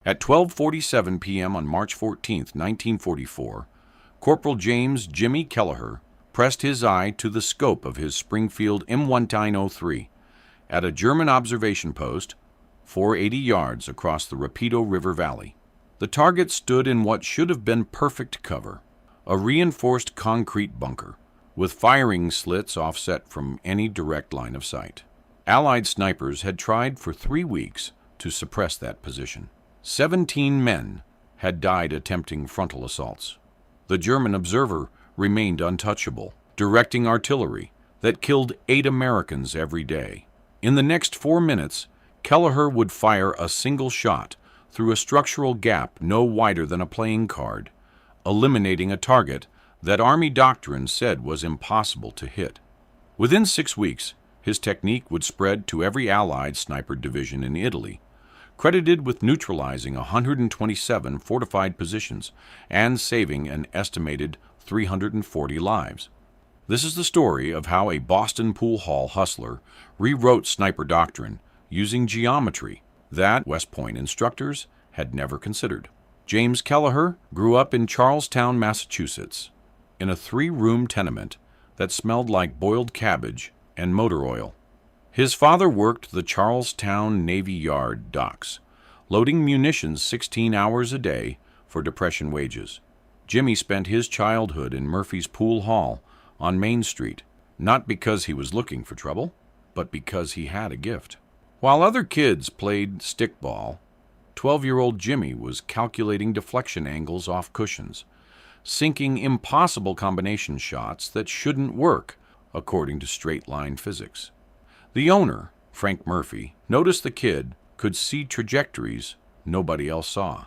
At 12:47 p.m. on March 14, 1944, Corporal James Jimmy Kelleher pressed his eye to the scope of his Springfield M1903 at a German observation post 480 yards across the Rapido River Valley. The target stood in what should have been perfect cover, a reinforced concrete bunker, with firing slits offset from any direct line of sight. Allied snipers had tried for 3 weeks to suppress that position. 17 men had died attempting frontal assaults. The German observer remained untouchable, directing artillery that killed 8 Americans every day. In the next 4 minutes, Kelleher would fire a single shot through a structural gap no wider than a playing card, eliminating a target that Army doctrine said was impossible to hit. Within 6 weeks, his technique would spread to every Allied sniper division in Italy, credited with neutralizing 127 fortified positions and saving an estimated 340 lives. This is the story of how a Boston pool hall hustler rewrote sniper doctrine using geometry that West Point instructors had never considered. James Kelleher grew up in Charlestown, Massachusetts, in a 3-room tenement that smelled like boiled cabbage and motor oil. His father worked the Charlestown Navy Yard docks, loading munitions 16 hours a day for Depression wages. Jimmy spent his childhood in Murphy's Pool Hall on Main Street, not because he was looking for trouble, but because he had a gift. While other kids played stickball, 12-year-old Jimmy was calculating deflection angles off cushions, sinking impossible combination shots that shouldn't work according to straight-line physics. The owner, Frank Murphy, noticed the kid could see trajectories nobody else saw.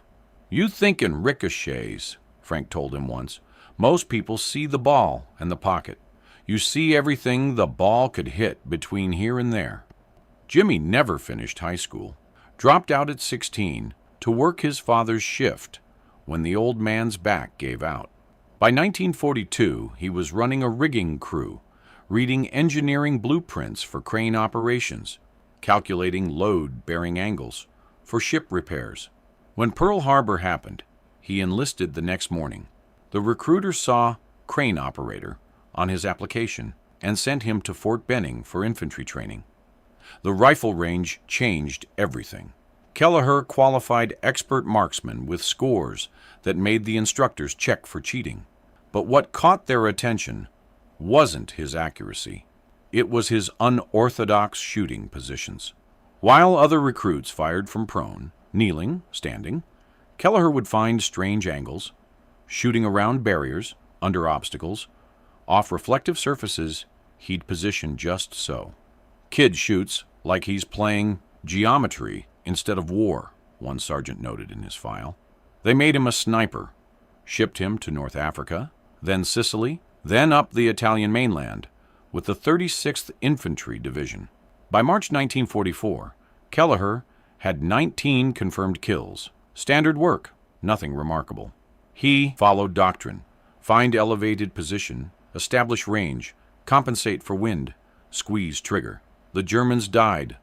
"You think in ricochets," Frank told him once. "Most people see the ball and the pocket. You see everything the ball could hit between here and there." Jimmy never finished high school, dropped out at 16 to work his father's shift when the old man's back gave out. By 1942, he was running a rigging crew, reading engineering blueprints for crane operations, calculating load-bearing angles for ship repairs. When Pearl Harbor happened, he enlisted the next morning. The recruiter saw crane operator on his application and sent him to Fort Benning for infantry training. The rifle range changed everything. Kelleher qualified expert marksmen with scores that made the instructors check for cheating. But what caught their attention wasn't his accuracy. It was his unorthodox shooting positions. While other recruits fired from prone, kneeling, standing, Kelleher would find strange angles, shooting around barriers, under obstacles, off reflective surfaces he'd position just so. "Kid shoots like he's playing geometry instead of war," one sergeant noted in his file. They made him a sniper, shipped him to North Africa, then Sicily, then up the Italian mainland with the 36th Infantry Division. By March 1944, Kelleher had 19 confirmed kills. Standard work, nothing remarkable. He followed doctrine: find elevated position, establish range, compensate for wind, squeeze trigger. The Germans died.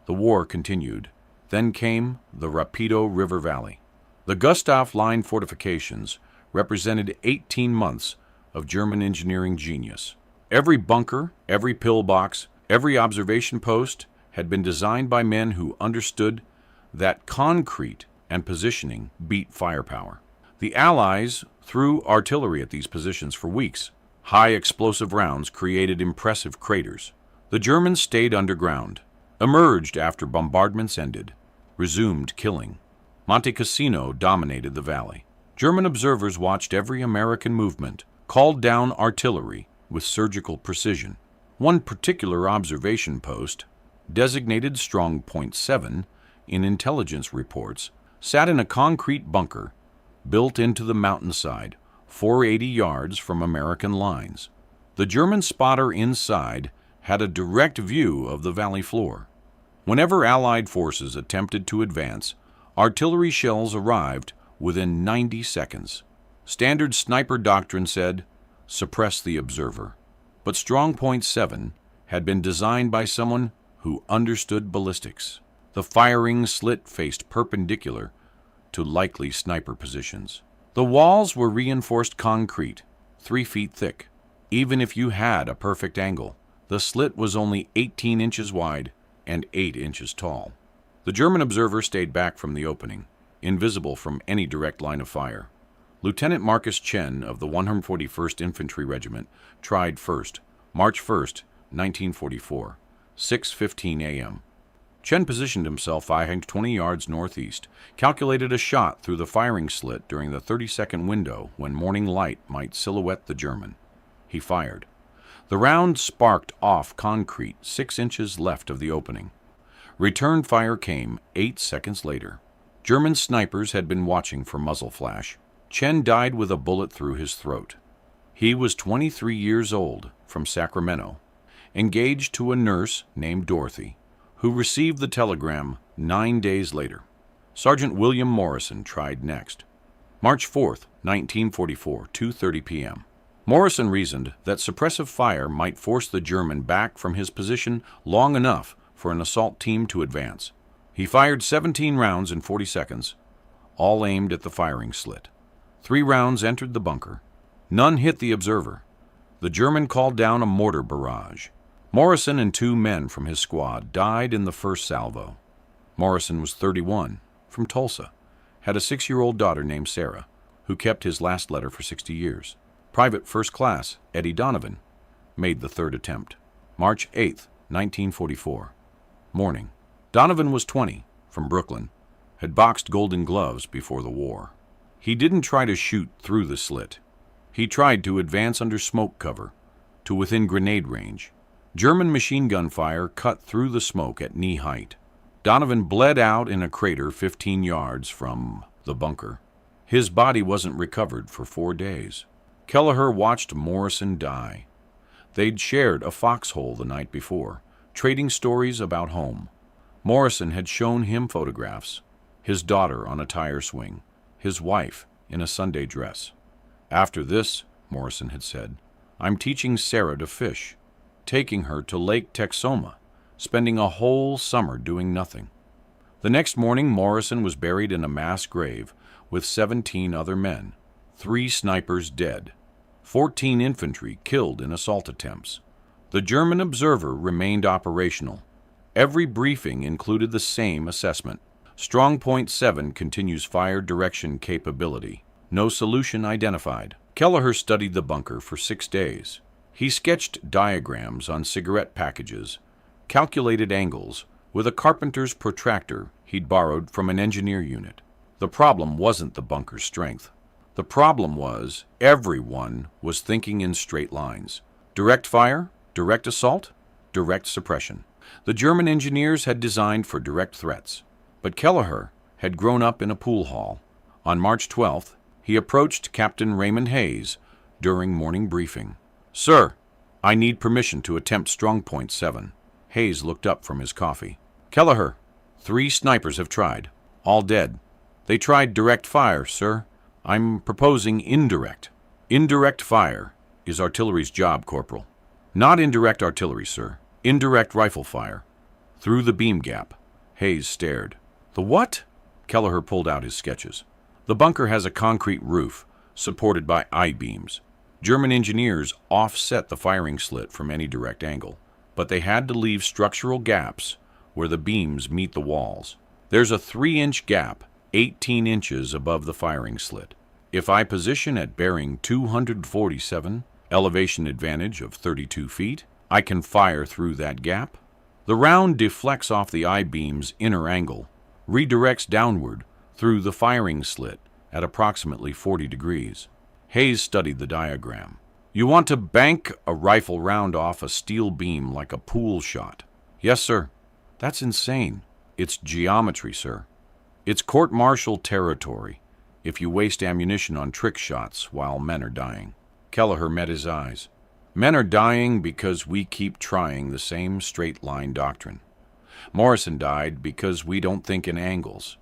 The war continued. Then came the Rapido River Valley. The Gustav Line fortifications represented 18 months of German engineering genius. Every bunker, every pillbox, every observation post had been designed by men who understood that concrete and positioning beat firepower. The Allies threw artillery at these positions for weeks. High explosive rounds created impressive craters. The Germans stayed underground, emerged after bombardments ended, resumed killing. Monte Cassino dominated the valley. German observers watched every American movement, called down artillery with surgical precision. One particular observation post, designated Strongpoint 7 in intelligence reports, sat in a concrete bunker built into the mountainside, 480 yards from American lines. The German spotter inside had a direct view of the valley floor. Whenever Allied forces attempted to advance, artillery shells arrived within 90 seconds. Standard sniper doctrine said, suppress the observer. But Strongpoint 7 had been designed by someone who understood ballistics. The firing slit faced perpendicular to likely sniper positions. The walls were reinforced concrete, 3 feet thick. Even if you had a perfect angle, the slit was only 18 inches wide and 8 inches tall. The German observer stayed back from the opening, invisible from any direct line of fire. Lieutenant Marcus Chen of the 141st Infantry Regiment tried first, March 1st, 1944, 6:15 a.m. Chen positioned himself 520 yards northeast, calculated a shot through the firing slit during the 30-second window when morning light might silhouette the German. He fired. The round sparked off concrete 6 inches left of the opening. Return fire came 8 seconds later. German snipers had been watching for muzzle flash. Chen died with a bullet through his throat. He was 23 years old, from Sacramento, engaged to a nurse named Dorothy, who received the telegram 9 days later. Sergeant William Morrison tried next. March 4th, 1944, 2:30 p.m. Morrison reasoned that suppressive fire might force the German back from his position long enough for an assault team to advance. He fired 17 rounds in 40 seconds, all aimed at the firing slit. 3 rounds entered the bunker. None hit the observer. The German called down a mortar barrage. Morrison and 2 men from his squad died in the first salvo. Morrison was 31, from Tulsa, had a 6-year-old daughter named Sarah, who kept his last letter for 60 years. Private First Class Eddie Donovan made the 3rd attempt. March 8th, 1944. Morning. Donovan was 20, from Brooklyn, had boxed Golden Gloves before the war. He didn't try to shoot through the slit. He tried to advance under smoke cover, to within grenade range. German machine gun fire cut through the smoke at knee height. Donovan bled out in a crater 15 yards from the bunker. His body wasn't recovered for 4 days. Kelleher watched Morrison die. They'd shared a foxhole the night before, trading stories about home. Morrison had shown him photographs, his daughter on a tire swing, his wife in a Sunday dress. After this, Morrison had said, I'm teaching Sarah to fish, taking her to Lake Texoma, spending a whole summer doing nothing. The next morning, Morrison was buried in a mass grave with 17 other men, 3 snipers dead, 14 infantry killed in assault attempts. The German observer remained operational. Every briefing included the same assessment. Strongpoint 7 continues fire direction capability. No solution identified. Kelleher studied the bunker for 6 days. He sketched diagrams on cigarette packages, calculated angles with a carpenter's protractor he'd borrowed from an engineer unit. The problem wasn't the bunker's strength. The problem was everyone was thinking in straight lines. Direct fire, direct assault, direct suppression. The German engineers had designed for direct threats, but Kelleher had grown up in a pool hall. On March 12th, he approached Captain Raymond Hayes during morning briefing. Sir, I need permission to attempt Strongpoint 7. Hayes looked up from his coffee. Kelleher, 3 snipers have tried, all dead. They tried direct fire, sir. I'm proposing indirect. Indirect fire is artillery's job, Corporal. Not indirect artillery, sir. Indirect rifle fire. Through the beam gap. Hayes stared. The what? Kelleher pulled out his sketches. The bunker has a concrete roof, supported by I-beams. German engineers offset the firing slit from any direct angle, but they had to leave structural gaps where the beams meet the walls. There's a 3-inch gap, 18 inches above the firing slit. If I position at bearing 247, elevation advantage of 32 feet, I can fire through that gap. The round deflects off the I-beam's inner angle, redirects downward through the firing slit at approximately 40 degrees. Hayes studied the diagram. You want to bank a rifle round off a steel beam like a pool shot. Yes, sir. That's insane. It's geometry, sir. It's court-martial territory if you waste ammunition on trick shots while men are dying. Kelleher met his eyes. Men are dying because we keep trying the same straight-line doctrine. Morrison died because we don't think in angles.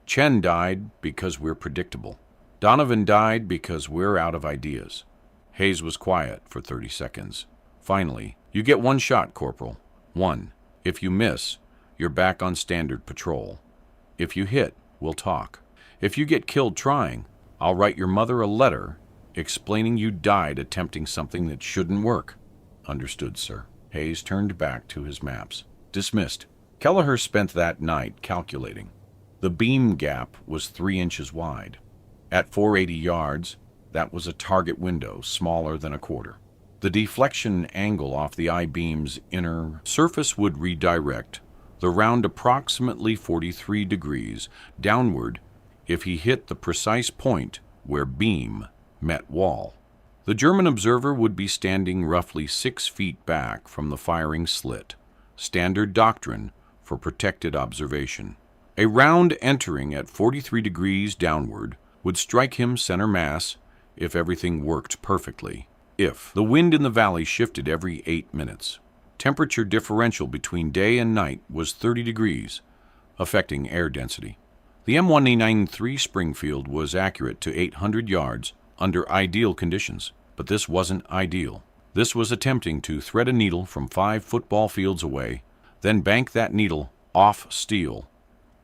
Chen died because we're predictable. Donovan died because we're out of ideas. Hayes was quiet for 30 seconds. Finally, you get 1 shot, Corporal. 1. If you miss, you're back on standard patrol. If you hit, we'll talk. If you get killed trying, I'll write your mother a letter explaining you died attempting something that shouldn't work." "Understood, sir." Hayes turned back to his maps. Dismissed. Kelleher spent that night calculating. The beam gap was 3 inches wide. At 480 yards, that was a target window smaller than a quarter. The deflection angle off the I-beam's inner surface would redirect the round approximately 43 degrees downward if he hit the precise point where beam met wall. The German observer would be standing roughly 6 feet back from the firing slit, standard doctrine for protected observation. A round entering at 43 degrees downward would strike him center mass if everything worked perfectly. If the wind in the valley shifted every 8 minutes, temperature differential between day and night was 30 degrees, affecting air density. The M193 Springfield was accurate to 800 yards under ideal conditions, but this wasn't ideal. This was attempting to thread a needle from 5 football fields away, then bank that needle off steel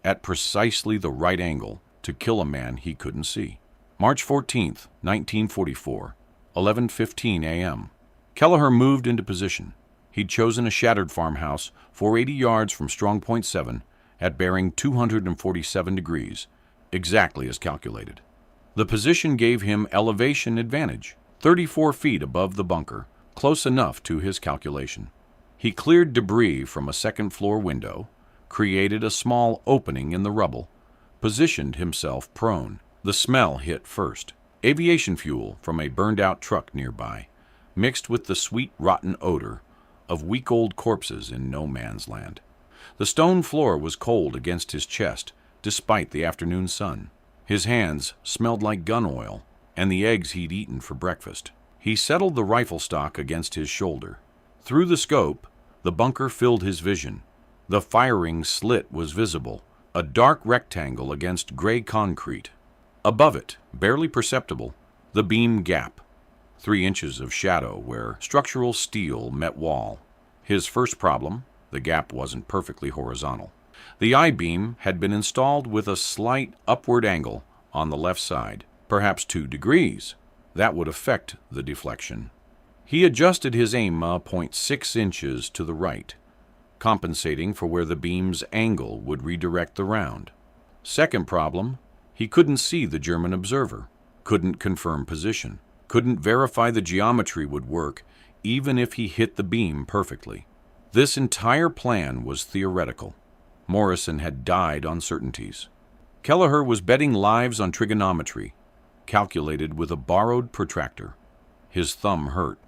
at precisely the right angle to kill a man he couldn't see. March 14th, 1944, 11:15 a.m. Kelleher moved into position. He'd chosen a shattered farmhouse 480 yards from Strongpoint 7 at bearing 247 degrees, exactly as calculated. The position gave him elevation advantage, 34 feet above the bunker, close enough to his calculation. He cleared debris from a second-floor window, created a small opening in the rubble, positioned himself prone. The smell hit first. Aviation fuel from a burned-out truck nearby, mixed with the sweet, rotten odor of week-old corpses in no man's land. The stone floor was cold against his chest, despite the afternoon sun. His hands smelled like gun oil and the eggs he'd eaten for breakfast. He settled the rifle stock against his shoulder. Through the scope, the bunker filled his vision. The firing slit was visible, a dark rectangle against gray concrete. Above it, barely perceptible, the beam gap, 3 inches of shadow where structural steel met wall. His first problem, the gap wasn't perfectly horizontal. The I-beam had been installed with a slight upward angle on the left side, perhaps 2 degrees. That would affect the deflection. He adjusted his aim 0.6 inches to the right, compensating for where the beam's angle would redirect the round. Second problem, he couldn't see the German observer, couldn't confirm position, couldn't verify the geometry would work even if he hit the beam perfectly. This entire plan was theoretical. Morrison had died on certainties. Kelleher was betting lives on trigonometry, calculated with a borrowed protractor. His thumb hurt.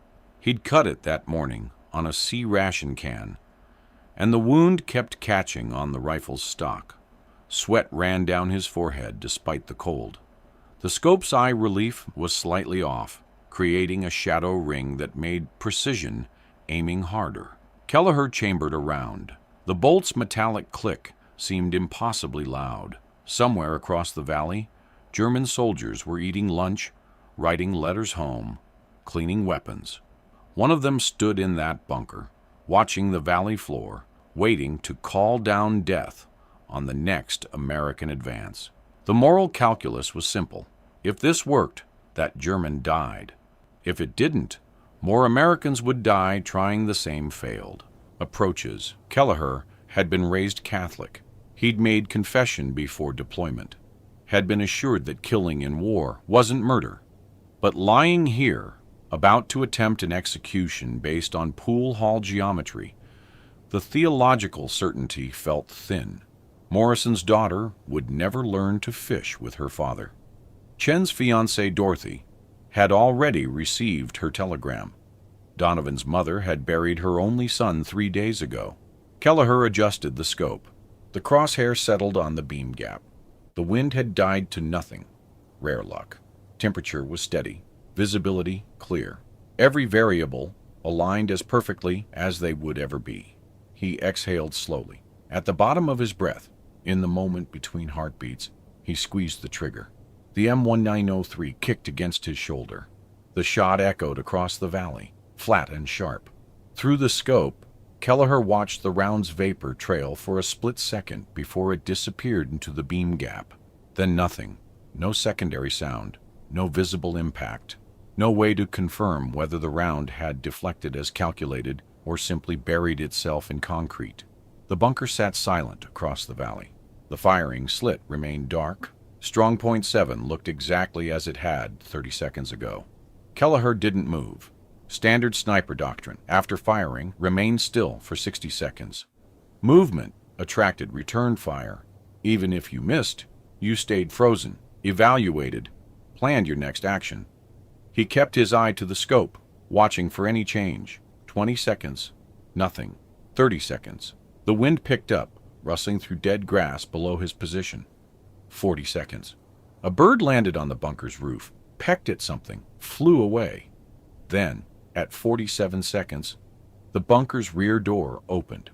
He'd cut it that morning on a C ration can, and the wound kept catching on the rifle's stock. Sweat ran down his forehead despite the cold. The scope's eye relief was slightly off, creating a shadow ring that made precision aiming harder. Kelleher chambered around. The bolt's metallic click seemed impossibly loud. Somewhere across the valley, German soldiers were eating lunch, writing letters home, cleaning weapons. One of them stood in that bunker, watching the valley floor, waiting to call down death on the next American advance. The moral calculus was simple. If this worked, that German died. If it didn't, more Americans would die trying the same failed approaches. Kelleher had been raised Catholic. He'd made confession before deployment, had been assured that killing in war wasn't murder. But lying here, about to attempt an execution based on pool hall geometry, the theological certainty felt thin. Morrison's daughter would never learn to fish with her father. Chen's fiancée, Dorothy, had already received her telegram. Donovan's mother had buried her only son 3 days ago. Kelleher adjusted the scope. The crosshair settled on the beam gap. The wind had died to nothing. Rare luck. Temperature was steady. Visibility clear. Every variable aligned as perfectly as they would ever be. He exhaled slowly. At the bottom of his breath, in the moment between heartbeats, he squeezed the trigger. The M1903 kicked against his shoulder. The shot echoed across the valley, flat and sharp. Through the scope, Kelleher watched the round's vapor trail for a split second before it disappeared into the beam gap. Then nothing. No secondary sound. No visible impact. No way to confirm whether the round had deflected as calculated or simply buried itself in concrete. The bunker sat silent across the valley. The firing slit remained dark. Strongpoint 7 looked exactly as it had 30 seconds ago. Kelleher didn't move. Standard sniper doctrine, after firing, remained still for 60 seconds. Movement attracted return fire. Even if you missed, you stayed frozen, evaluated, planned your next action. He kept his eye to the scope, watching for any change. 20 seconds. Nothing. 30 seconds. The wind picked up, rustling through dead grass below his position. 40 seconds. A bird landed on the bunker's roof, pecked at something, flew away. Then, at 47 seconds, the bunker's rear door opened.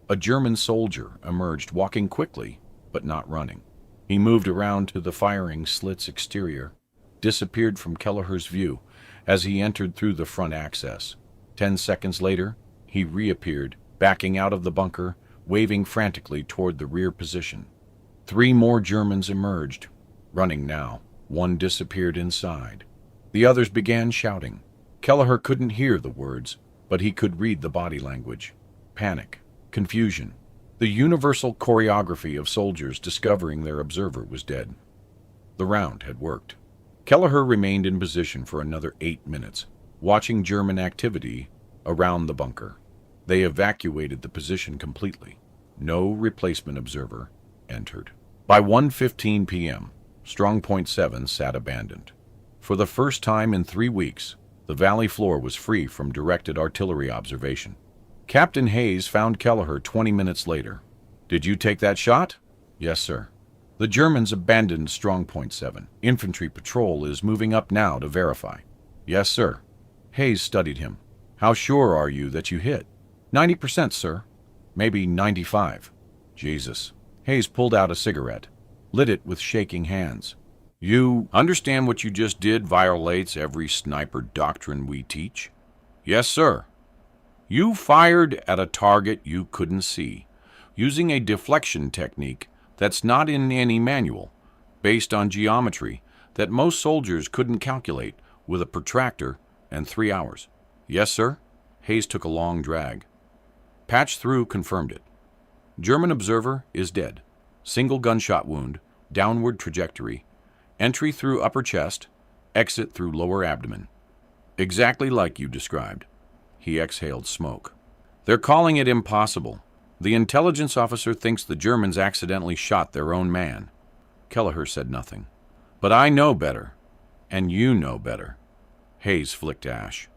A German soldier emerged, walking quickly, but not running. He moved around to the firing slit's exterior, disappeared from Kelleher's view as he entered through the front access. 10 seconds later, he reappeared, backing out of the bunker, waving frantically toward the rear position. 3 more Germans emerged, running now. 1 disappeared inside. The others began shouting. Kelleher couldn't hear the words, but he could read the body language. Panic, confusion. The universal choreography of soldiers discovering their observer was dead. The round had worked. Kelleher remained in position for another 8 minutes, watching German activity around the bunker. They evacuated the position completely. No replacement observer entered. By 1:15 p.m., Strongpoint 7 sat abandoned. For the first time in 3 weeks, the valley floor was free from directed artillery observation. Captain Hayes found Kelleher 20 minutes later. "Did you take that shot?" "Yes, sir." "The Germans abandoned Strongpoint 7. Infantry patrol is moving up now to verify." "Yes, sir." Hayes studied him. "How sure are you that you hit?" 90%, sir. Maybe 95. Jesus. Hayes pulled out a cigarette, lit it with shaking hands. "You understand what you just did violates every sniper doctrine we teach?" "Yes, sir." "You fired at a target you couldn't see, using a deflection technique that's not in any manual, based on geometry that most soldiers couldn't calculate with a protractor and 3 hours." "Yes, sir." Hayes took a long drag. Patch through confirmed it. German observer is dead. Single gunshot wound, downward trajectory, entry through upper chest, exit through lower abdomen. Exactly like you described. He exhaled smoke. "They're calling it impossible. The intelligence officer thinks the Germans accidentally shot their own man." Kelleher said nothing. "But I know better. And you know better." Hayes flicked ash.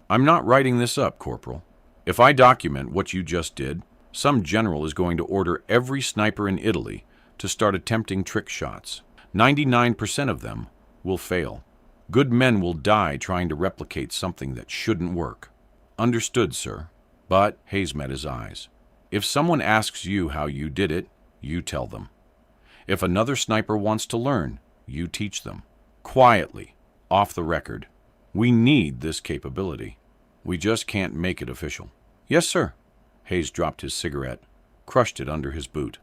"I'm not writing this up, Corporal. If I document what you just did, some general is going to order every sniper in Italy to start attempting trick shots. 99% of them will fail. Good men will die trying to replicate something that shouldn't work." "Understood, sir." But Hayes met his eyes. "If someone asks you how you did it, you tell them. If another sniper wants to learn, you teach them. Quietly, off the record. We need this capability. We just can't make it official." "Yes, sir." Hayes dropped his cigarette, crushed it under his boot.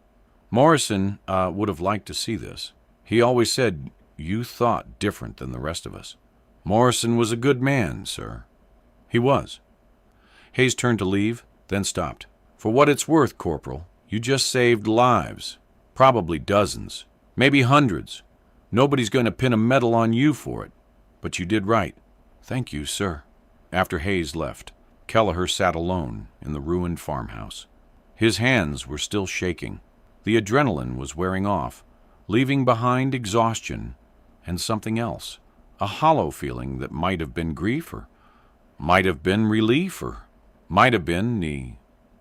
"Morrison would have liked to see this. He always said you thought different than the rest of us." "Morrison was a good man, sir." "He was." Hayes turned to leave, then stopped. "For what it's worth, Corporal, you just saved lives. Probably dozens, maybe hundreds. Nobody's going to pin a medal on you for it. But you did right." "Thank you, sir." After Hayes left, Kelleher sat alone in the ruined farmhouse. His hands were still shaking. The adrenaline was wearing off, leaving behind exhaustion and something else, a hollow feeling that might have been grief or might have been relief or might have been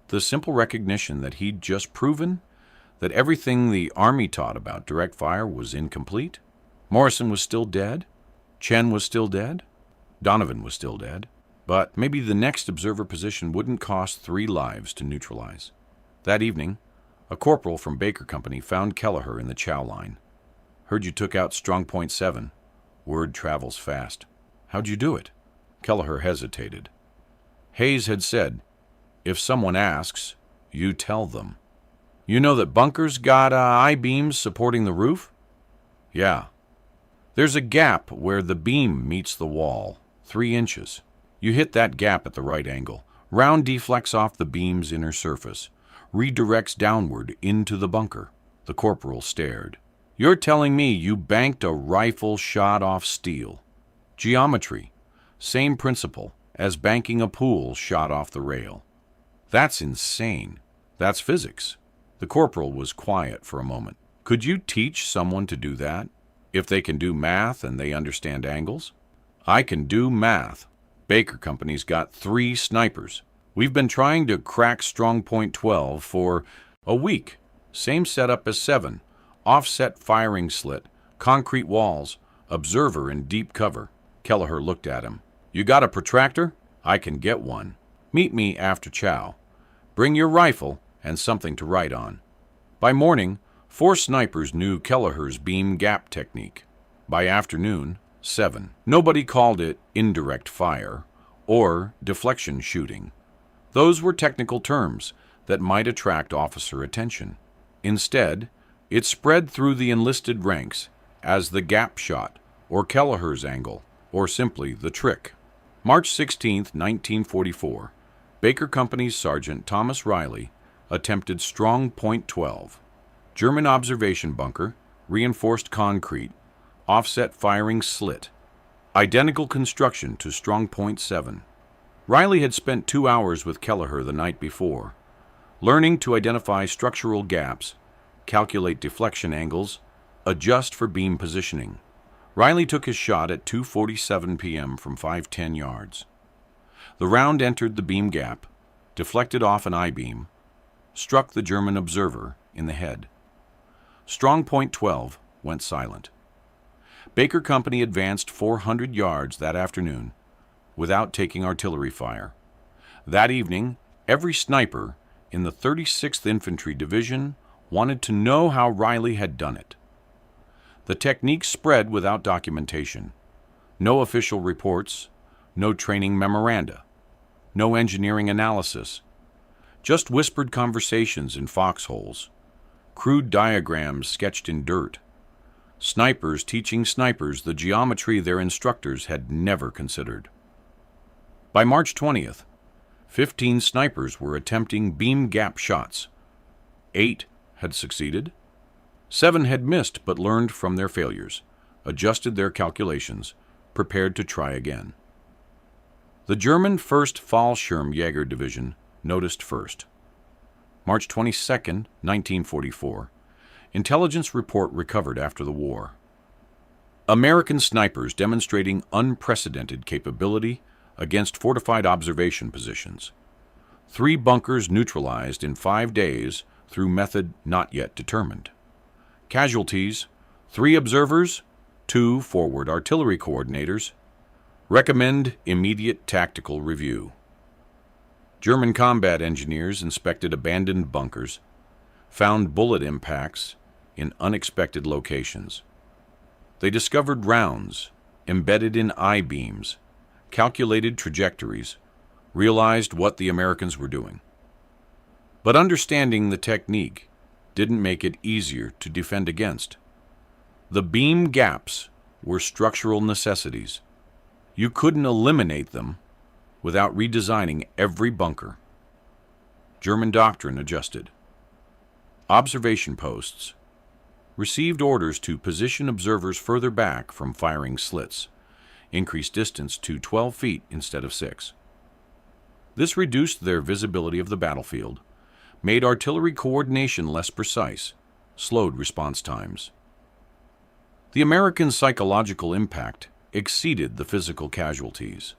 the simple recognition that he'd just proven that everything the Army taught about direct fire was incomplete. Morrison was still dead. Chen was still dead. Donovan was still dead. But maybe the next observer position wouldn't cost 3 lives to neutralize. That evening, a corporal from Baker Company found Kelleher in the chow line. "Heard you took out Strongpoint 7. Word travels fast. How'd you do it?" Kelleher hesitated. Hayes had said, "If someone asks, you tell them." "You know that bunkers got I-beams supporting the roof?" Yeah. There's a gap where the beam meets the wall, 3 inches. You hit that gap at the right angle. Round deflects off the beam's inner surface, redirects downward into the bunker. The corporal stared. You're telling me you banked a rifle shot off steel? Geometry. Same principle as banking a pool shot off the rail. That's insane. That's physics. The corporal was quiet for a moment. Could you teach someone to do that? If they can do math and they understand angles? I can do math. Baker Company's got 3 snipers. We've been trying to crack Strongpoint 12 for a week. Same setup as 7. Offset firing slit, concrete walls, observer in deep cover. Kelleher looked at him. You got a protractor? I can get one. Meet me after chow. Bring your rifle and something to write on. By morning, 4 snipers knew Kelleher's beam gap technique. By afternoon, 7. Nobody called it indirect fire or deflection shooting. Those were technical terms that might attract officer attention. Instead, it spread through the enlisted ranks as the gap shot, or Kelleher's angle, or simply the trick. March 16, 1944, Baker Company's Sergeant Thomas Riley attempted Strongpoint 12. German observation bunker, reinforced concrete, offset firing slit. Identical construction to Strongpoint 7. Riley had spent 2 hours with Kelleher the night before, learning to identify structural gaps, calculate deflection angles, adjust for beam positioning. Riley took his shot at 2:47 p.m. from 510 yards. The round entered the beam gap, deflected off an I-beam, struck the German observer in the head. Strongpoint 12 went silent. Baker Company advanced 400 yards that afternoon without taking artillery fire. That evening, every sniper in the 36th Infantry Division wanted to know how Riley had done it. The technique spread without documentation. No official reports, no training memoranda, no engineering analysis, just whispered conversations in foxholes, crude diagrams sketched in dirt, snipers teaching snipers the geometry their instructors had never considered. By March 20th, 15 snipers were attempting beam gap shots. 8 had succeeded. 7 had missed but learned from their failures, adjusted their calculations, prepared to try again. The German 1st Fallschirmjäger Division noticed first. March 22, 1944, intelligence report recovered after the war. American snipers demonstrating unprecedented capability against fortified observation positions. 3 bunkers neutralized in 5 days through method not yet determined. Casualties, 3 observers, 2 forward artillery coordinators. Recommend immediate tactical review. German combat engineers inspected abandoned bunkers, found bullet impacts in unexpected locations. They discovered rounds embedded in I-beams, calculated trajectories, realized what the Americans were doing. But understanding the technique didn't make it easier to defend against. The beam gaps were structural necessities. You couldn't eliminate them without redesigning every bunker. German doctrine adjusted. Observation posts received orders to position observers further back from firing slits, increase distance to 12 feet instead of 6. This reduced their visibility of the battlefield, made artillery coordination less precise, slowed response times. The American psychological impact exceeded the physical casualties.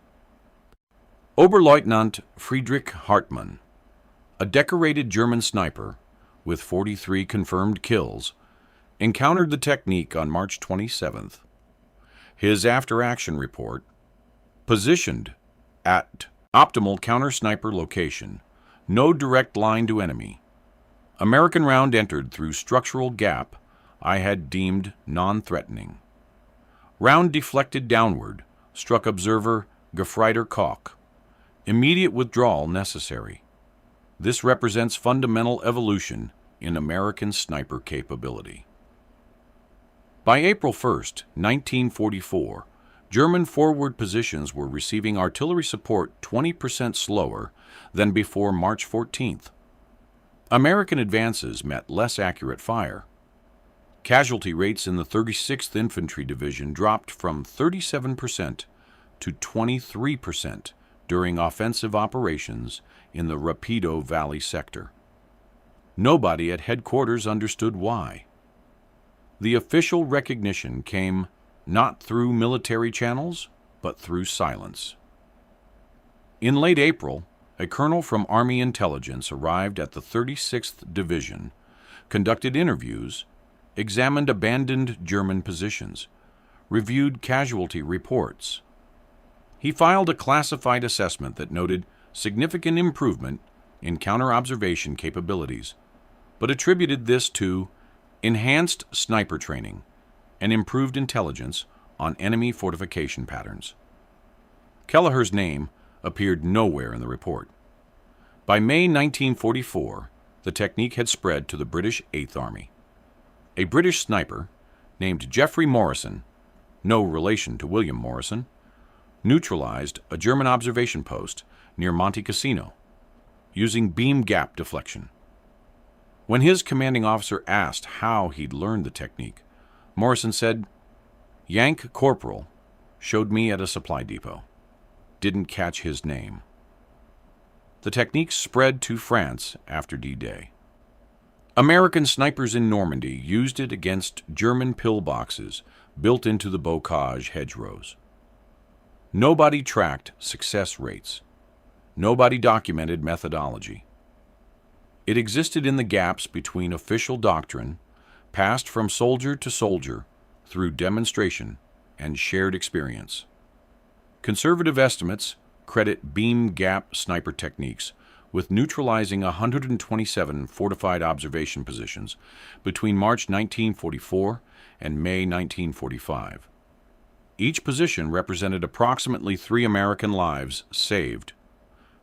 Oberleutnant Friedrich Hartmann, a decorated German sniper with 43 confirmed kills, encountered the technique on March 27th. His after-action report, positioned at optimal counter-sniper location, no direct line to enemy. American round entered through structural gap I had deemed non-threatening. Round deflected downward, struck observer Gefreiter Koch. Immediate withdrawal necessary. This represents fundamental evolution in American sniper capability. By April 1st, 1944, German forward positions were receiving artillery support 20% slower than before March 14th. American advances met less accurate fire. Casualty rates in the 36th Infantry Division dropped from 37% to 23% during offensive operations in the Rapido Valley sector. Nobody at headquarters understood why. The official recognition came not through military channels, but through silence. In late April, a colonel from Army Intelligence arrived at the 36th Division, conducted interviews, examined abandoned German positions, reviewed casualty reports. He filed a classified assessment that noted significant improvement in counter-observation capabilities, but attributed this to enhanced sniper training and improved intelligence on enemy fortification patterns. Kelleher's name appeared nowhere in the report. By May 1944, the technique had spread to the British Eighth Army. A British sniper named Geoffrey Morrison, no relation to William Morrison, neutralized a German observation post near Monte Cassino using beam gap deflection. When his commanding officer asked how he'd learned the technique, Morrison said, "Yank Corporal showed me at a supply depot. Didn't catch his name." The technique spread to France after D-Day. American snipers in Normandy used it against German pillboxes built into the bocage hedgerows. Nobody tracked success rates. Nobody documented methodology. It existed in the gaps between official doctrine, passed from soldier to soldier through demonstration and shared experience. Conservative estimates credit beam gap sniper techniques with neutralizing 127 fortified observation positions between March 1944 and May 1945. Each position represented approximately 3 American lives saved,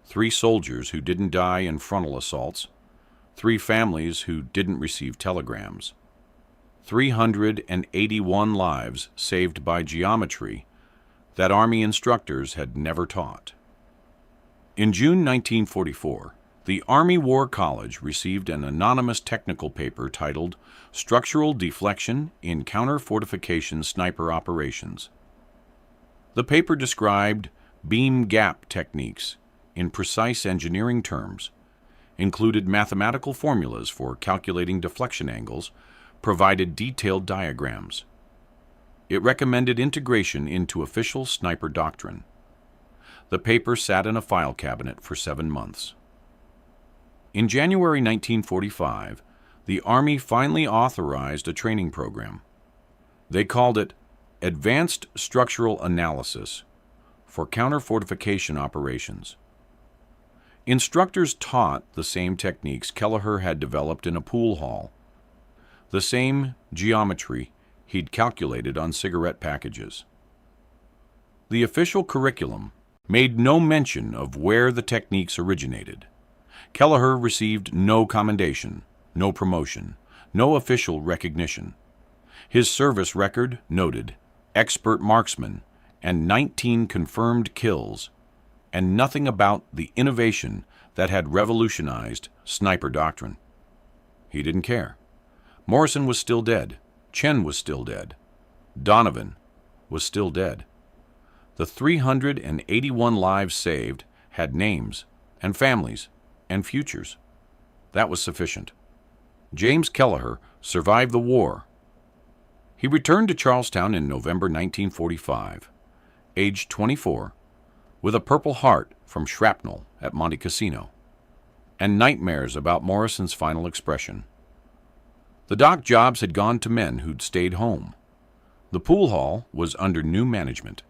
3 soldiers who didn't die in frontal assaults, 3 families who didn't receive telegrams, 381 lives saved by geometry that Army instructors had never taught. In June 1944, the Army War College received an anonymous technical paper titled Structural Deflection in Counter-Fortification Sniper Operations. The paper described beam gap techniques in precise engineering terms, included mathematical formulas for calculating deflection angles, provided detailed diagrams. It recommended integration into official sniper doctrine. The paper sat in a file cabinet for 7 months. In January 1945, the Army finally authorized a training program. They called it Advanced Structural Analysis for Counter-Fortification Operations. Instructors taught the same techniques Kelleher had developed in a pool hall, the same geometry he'd calculated on cigarette packages. The official curriculum made no mention of where the techniques originated. Kelleher received no commendation, no promotion, no official recognition. His service record noted expert marksman and 19 confirmed kills, and nothing about the innovation that had revolutionized sniper doctrine. He didn't care. Morrison was still dead. Chen was still dead. Donovan was still dead. The 381 lives saved had names and families and futures. That was sufficient. James Kelleher survived the war. He returned to Charlestown in November 1945, aged 24, with a Purple Heart from shrapnel at Monte Cassino, and nightmares about Morrison's final expression. The dock jobs had gone to men who'd stayed home. The pool hall was under new management.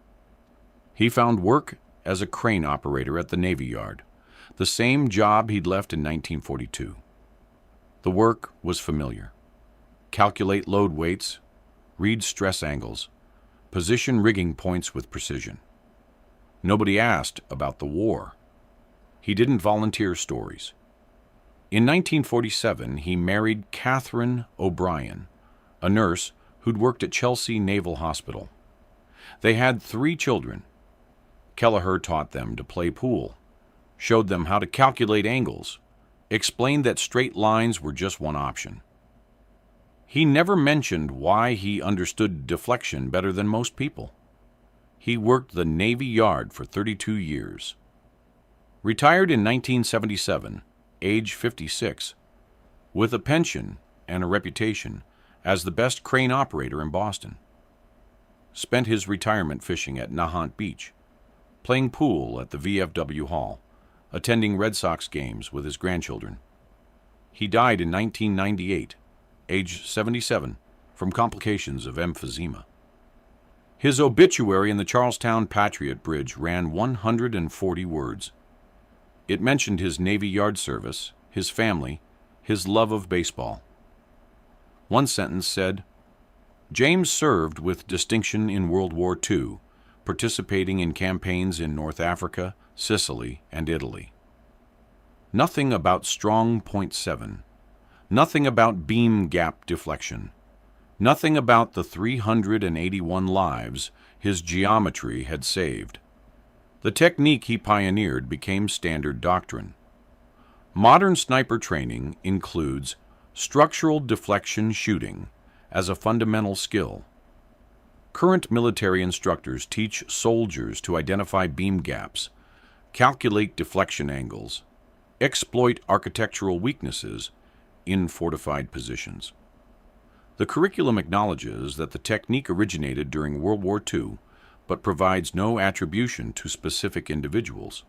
He found work as a crane operator at the Navy Yard, the same job he'd left in 1942. The work was familiar. Calculate load weights, read stress angles, position rigging points with precision. Nobody asked about the war. He didn't volunteer stories. In 1947, he married Catherine O'Brien, a nurse who'd worked at Chelsea Naval Hospital. They had 3 children. Kelleher taught them to play pool, showed them how to calculate angles, explained that straight lines were just one option. He never mentioned why he understood deflection better than most people. He worked the Navy Yard for 32 years. Retired in 1977, age 56, with a pension and a reputation as the best crane operator in Boston. Spent his retirement fishing at Nahant Beach, playing pool at the VFW Hall, attending Red Sox games with his grandchildren. He died in 1998, age 77, from complications of emphysema. His obituary in the Charlestown Patriot Bridge ran 140 words. It mentioned his Navy Yard service, his family, his love of baseball. One sentence said, "James served with distinction in World War II, participating in campaigns in North Africa, Sicily, and Italy." Nothing about Strongpoint Seven. Nothing about beam gap deflection. Nothing about the 381 lives his geometry had saved. The technique he pioneered became standard doctrine. Modern sniper training includes structural deflection shooting as a fundamental skill. Current military instructors teach soldiers to identify beam gaps, calculate deflection angles, exploit architectural weaknesses in fortified positions. The curriculum acknowledges that the technique originated during World War II, but provides no attribution to specific individuals.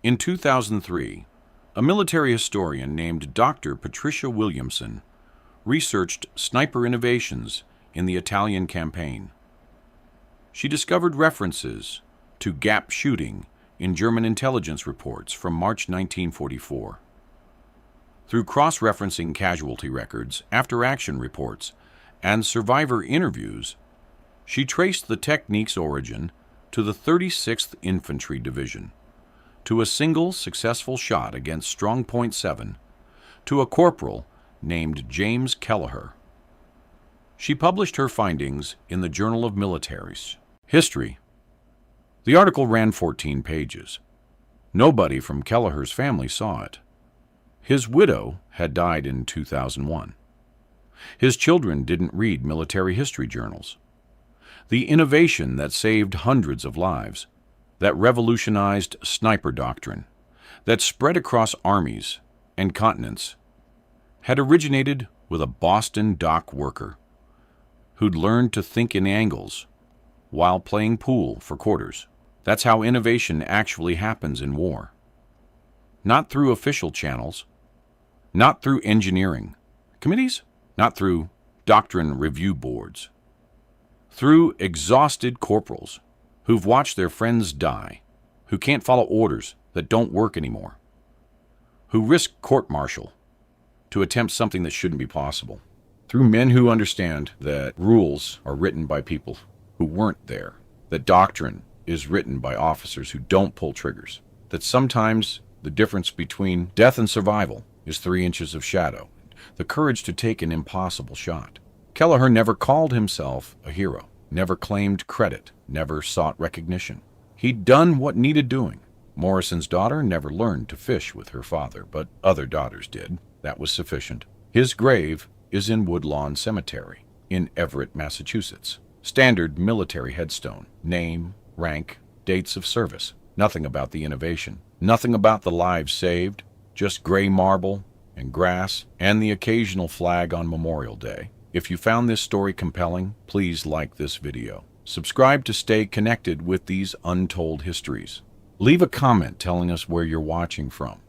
In 2003, a military historian named Dr. Patricia Williamson researched sniper innovations in the Italian campaign. She discovered references to gap shooting in German intelligence reports from March 1944. Through cross-referencing casualty records, after-action reports, and survivor interviews, she traced the technique's origin to the 36th Infantry Division, to a single successful shot against Strongpoint Seven, to a corporal named James Kelleher. She published her findings in the Journal of Military's History. The article ran 14 pages. Nobody from Kelleher's family saw it. His widow had died in 2001. His children didn't read military history journals. The innovation that saved hundreds of lives, that revolutionized sniper doctrine, that spread across armies and continents, had originated with a Boston dock worker who'd learned to think in angles while playing pool for quarters. That's how innovation actually happens in war. Not through official channels, not through engineering committees, not through doctrine review boards. Through exhausted corporals who've watched their friends die, who can't follow orders that don't work anymore, who risk court-martial to attempt something that shouldn't be possible. Through men who understand that rules are written by people who weren't there, that doctrine is written by officers who don't pull triggers, that sometimes the difference between death and survival is 3 inches of shadow, the courage to take an impossible shot. Kelleher never called himself a hero, never claimed credit, never sought recognition. He'd done what needed doing. Morrison's daughter never learned to fish with her father, but other daughters did. That was sufficient. His grave is in Woodlawn Cemetery in Everett, Massachusetts. Standard military headstone, name, rank, dates of service. Nothing about the innovation. Nothing about the lives saved. Just gray marble and grass and the occasional flag on Memorial Day. If you found this story compelling, please like this video. Subscribe to stay connected with these untold histories. Leave a comment telling us where you're watching from.